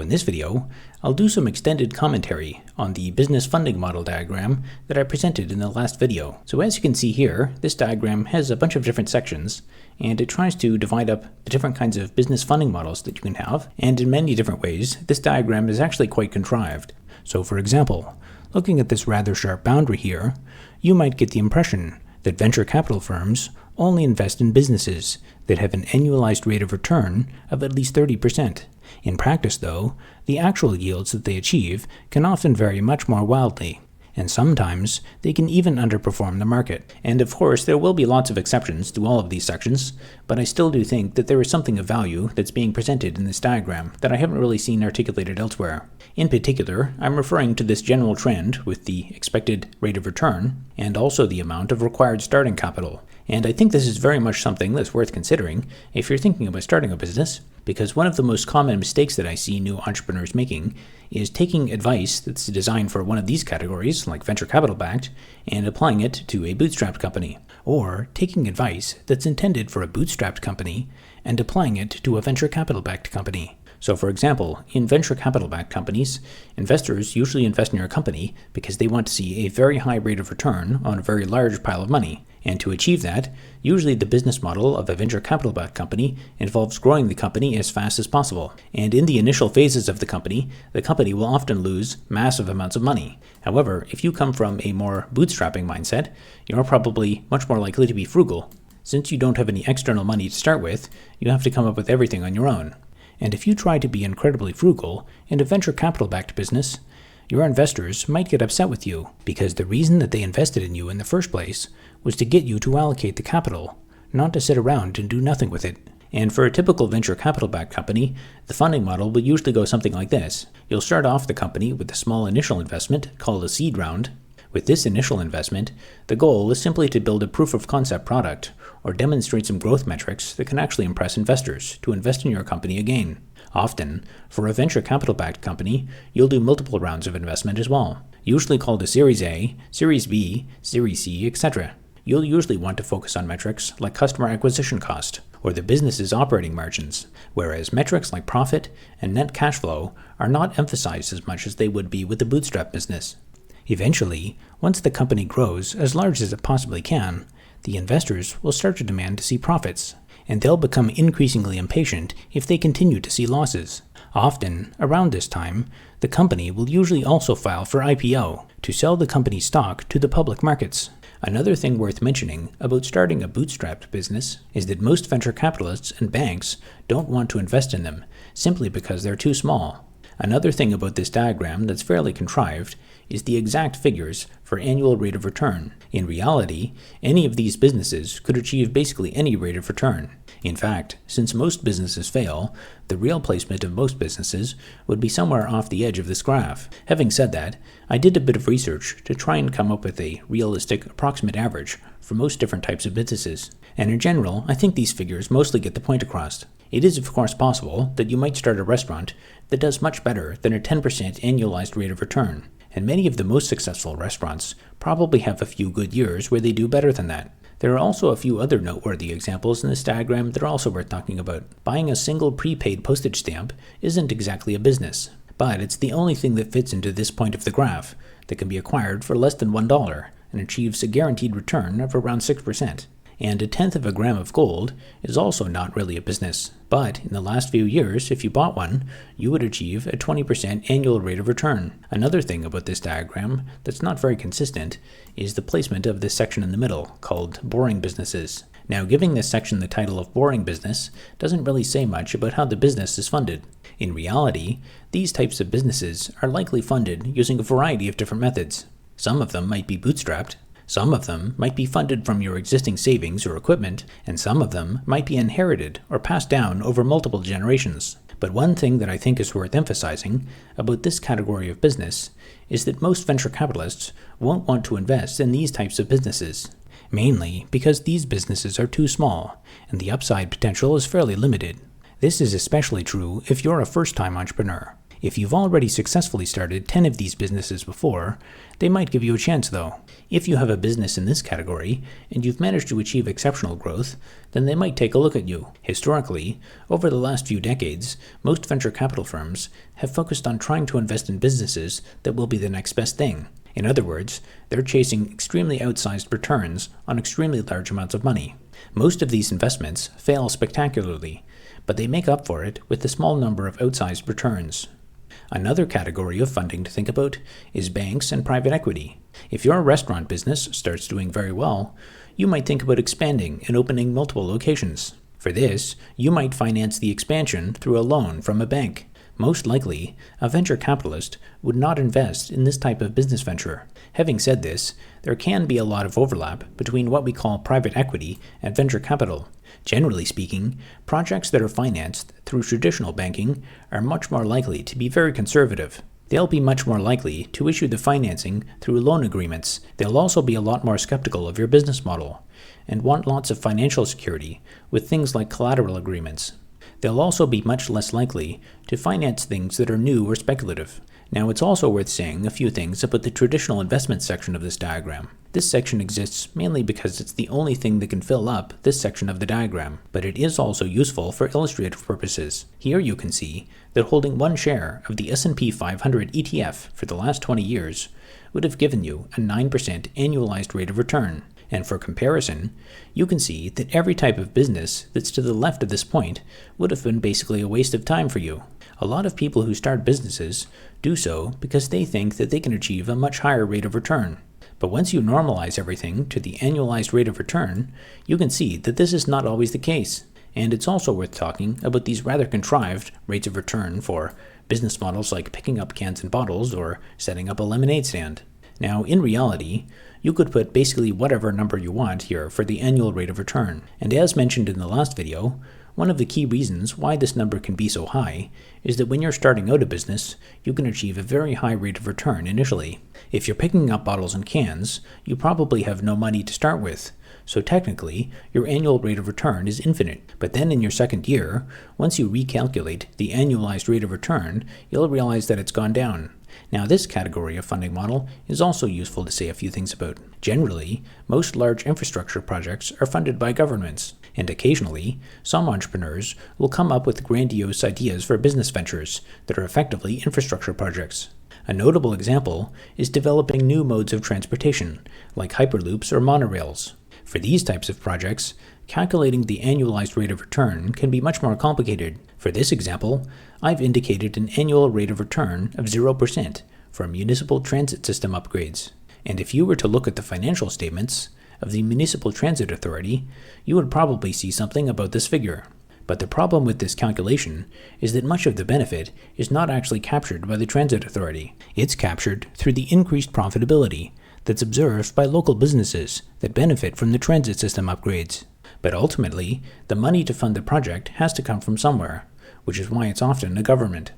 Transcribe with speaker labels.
Speaker 1: In this video, I'll do some extended commentary on the business funding model diagram that I presented in the last video. So as you can see here, this diagram has a bunch of different sections, and it tries to divide up the different kinds of business funding models that you can have, and in many different ways, this diagram is actually quite contrived. So for example, looking at this rather sharp boundary here, you might get the impression that venture capital firms only invest in businesses that have an annualized rate of return of at least 30%. In practice, though, the actual yields that they achieve can often vary much more wildly, and sometimes they can even underperform the market. And of course, there will be lots of exceptions to all of these sections, but I still do think that there is something of value that's being presented in this diagram that I haven't really seen articulated elsewhere. In particular, I'm referring to this general trend with the expected rate of return and also the amount of required starting capital. And I think this is very much something that's worth considering if you're thinking about starting a business, because one of the most common mistakes that I see new entrepreneurs making is taking advice that's designed for one of these categories, like venture capital backed, and applying it to a bootstrapped company, or taking advice that's intended for a bootstrapped company and applying it to a venture capital backed company. So for example, in venture capital-backed companies, investors usually invest in your company because they want to see a very high rate of return on a very large pile of money. And to achieve that, usually the business model of a venture capital-backed company involves growing the company as fast as possible. And in the initial phases of the company will often lose massive amounts of money. However, if you come from a more bootstrapping mindset, you're probably much more likely to be frugal. Since you don't have any external money to start with, you have to come up with everything on your own. And if you try to be incredibly frugal in a venture capital-backed business, your investors might get upset with you because the reason that they invested in you in the first place was to get you to allocate the capital, not to sit around and do nothing with it. And for a typical venture capital-backed company, the funding model will usually go something like this. You'll start off the company with a small initial investment called a seed round. With this initial investment, the goal is simply to build a proof of concept product or demonstrate some growth metrics that can actually impress investors to invest in your company again. Often, for a venture capital-backed company, you'll do multiple rounds of investment as well, usually called a Series A, Series B, Series C, etc. You'll usually want to focus on metrics like customer acquisition cost or the business's operating margins, whereas metrics like profit and net cash flow are not emphasized as much as they would be with the bootstrap business. Eventually, once the company grows as large as it possibly can, the investors will start to demand to see profits, and they'll become increasingly impatient if they continue to see losses. Often, around this time, the company will usually also file for IPO to sell the company's stock to the public markets. Another thing worth mentioning about starting a bootstrapped business is that most venture capitalists and banks don't want to invest in them simply because they're too small. Another thing about this diagram that's fairly contrived is the exact figures for annual rate of return. In reality, any of these businesses could achieve basically any rate of return. In fact, since most businesses fail, the real placement of most businesses would be somewhere off the edge of this graph. Having said that, I did a bit of research to try and come up with a realistic approximate average for most different types of businesses. And in general, I think these figures mostly get the point across. It is of course possible that you might start a restaurant that does much better than a 10% annualized rate of return. And many of the most successful restaurants probably have a few good years where they do better than that. There are also a few other noteworthy examples in this diagram that are also worth talking about. Buying a single prepaid postage stamp isn't exactly a business, but it's the only thing that fits into this point of the graph that can be acquired for less than $1 and achieves a guaranteed return of around 6%. And a tenth of a gram of gold is also not really a business. But in the last few years, if you bought one, you would achieve a 20% annual rate of return. Another thing about this diagram that's not very consistent is the placement of this section in the middle, called boring businesses. Now, giving this section the title of boring business doesn't really say much about how the business is funded. In reality, these types of businesses are likely funded using a variety of different methods. Some of them might be bootstrapped, some of them might be funded from your existing savings or equipment, and some of them might be inherited or passed down over multiple generations. But one thing that I think is worth emphasizing about this category of business is that most venture capitalists won't want to invest in these types of businesses, mainly because these businesses are too small and the upside potential is fairly limited. This is especially true if you're a first-time entrepreneur. If you've already successfully started 10 of these businesses before, they might give you a chance though. If you have a business in this category, and you've managed to achieve exceptional growth, then they might take a look at you. Historically, over the last few decades, most venture capital firms have focused on trying to invest in businesses that will be the next best thing. In other words, they're chasing extremely outsized returns on extremely large amounts of money. Most of these investments fail spectacularly, but they make up for it with a small number of outsized returns. Another category of funding to think about is banks and private equity. If your restaurant business starts doing very well, you might think about expanding and opening multiple locations. For this, you might finance the expansion through a loan from a bank. Most likely, a venture capitalist would not invest in this type of business venture. Having said this, there can be a lot of overlap between what we call private equity and venture capital. Generally speaking, projects that are financed through traditional banking are much more likely to be very conservative. They'll be much more likely to issue the financing through loan agreements. They'll also be a lot more skeptical of your business model and want lots of financial security with things like collateral agreements. They'll also be much less likely to finance things that are new or speculative. Now, it's also worth saying a few things about the traditional investment section of this diagram. This section exists mainly because it's the only thing that can fill up this section of the diagram, but it is also useful for illustrative purposes. Here you can see that holding one share of the S&P 500 ETF for the last 20 years would have given you a 9% annualized rate of return. And for comparison, you can see that every type of business that's to the left of this point would have been basically a waste of time for you. A lot of people who start businesses do so because they think that they can achieve a much higher rate of return. But once you normalize everything to the annualized rate of return, you can see that this is not always the case. And it's also worth talking about these rather contrived rates of return for business models like picking up cans and bottles or setting up a lemonade stand. Now, in reality, you could put basically whatever number you want here for the annual rate of return. And as mentioned in the last video, one of the key reasons why this number can be so high is that when you're starting out a business, you can achieve a very high rate of return initially. If you're picking up bottles and cans, you probably have no money to start with. So technically, your annual rate of return is infinite. But then in your second year, once you recalculate the annualized rate of return, you'll realize that it's gone down. Now, this category of funding model is also useful to say a few things about. Generally, most large infrastructure projects are funded by governments, and occasionally, some entrepreneurs will come up with grandiose ideas for business ventures that are effectively infrastructure projects. A notable example is developing new modes of transportation, like hyperloops or monorails. For these types of projects, calculating the annualized rate of return can be much more complicated. For this example, I've indicated an annual rate of return of 0% for municipal transit system upgrades. And if you were to look at the financial statements of the Municipal Transit Authority, you would probably see something about this figure. But the problem with this calculation is that much of the benefit is not actually captured by the Transit Authority. It's captured through the increased profitability that's observed by local businesses that benefit from the transit system upgrades. But ultimately, the money to fund the project has to come from somewhere, which is why it's often a government.